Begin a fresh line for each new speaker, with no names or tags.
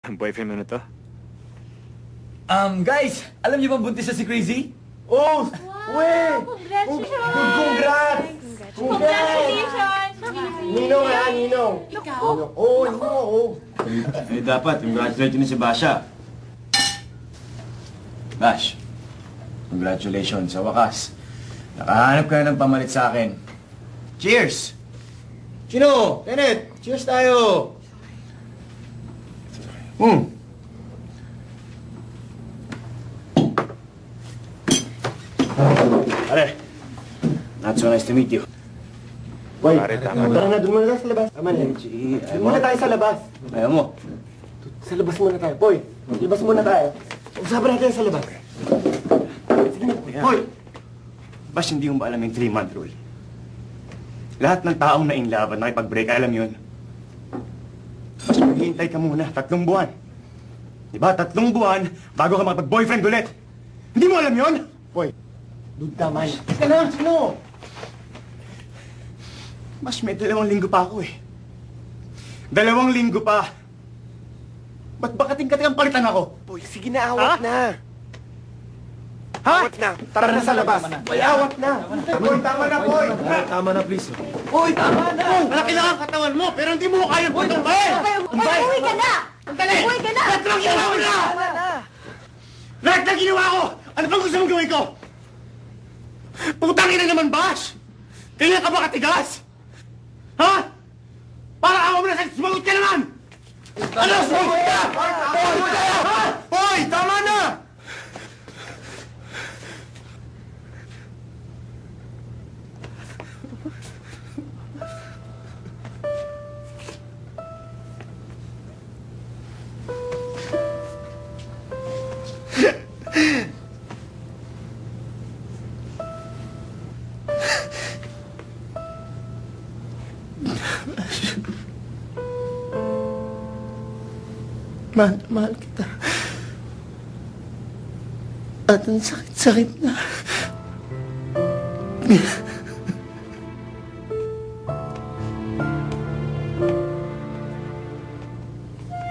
Ang boyfriend mo na to?
Guys, alam niyo bang buntis na si Crazy?
Oh!
Wow! Congratulations!
Congrats!
Congratulations!
Ninong ha, Ninong!
Ikaw?
Oo, Ninong, oo.
Eh, dapat. Congratulate ni si Basha. Bash, congratulations. Sa wakas, nakahanap ka na ng pamalit sa akin. Cheers!
Chino, Kenneth, cheers tayo!
Pare, not so nice to meet you.
Boy,
Pare, tama
tara na, doon muna tayo sa labas. Tama na. Doon muna tayo sa labas.
Ayaw mo.
Sa labas muna tayo. Boy, labas muna tayo. Usapan natin sa labas. Sige na.
Hoy! Bash, hindi mo ba alam yung 3-month rule? Lahat ng taong na in love at nakipag-break, alam yun. Bash, maghihintay ka muna. 3 buwan. Diba? 3 buwan bago ka makapag-boyfriend ulit. Hindi mo alam yun?
Boy, doon tama na. Teka na, Chino!
Bash, may 2 linggo pa ako eh. 2 linggo pa. Ba't ba kating-kating ang palitan ako?
Boy, sige na, awat na.
Ha?
Awat na. Tara na sa labas. Boy, awat na. Boy, tama na, boy.
Tama na, please.
Hoy, tama na! Malaki lang ang katawan mo, pero hindi mo kaya po itong bayan!
Uy, ka na!
Sandali!
Uy, ka na!
Lahat ng ginawa mo na! Lahat ng ginawa ko! Ano bang gusto mong gawin ko? Putang ina naman, Bash! Kaya ka ba katigas? Ha? Para awa mo na sa sumagot ka naman! Ano? Sumagot ka! Sumagot ka! Ha? Hoy! Tama na!
Mahal na mahal kita. At ang sakit-sakit na.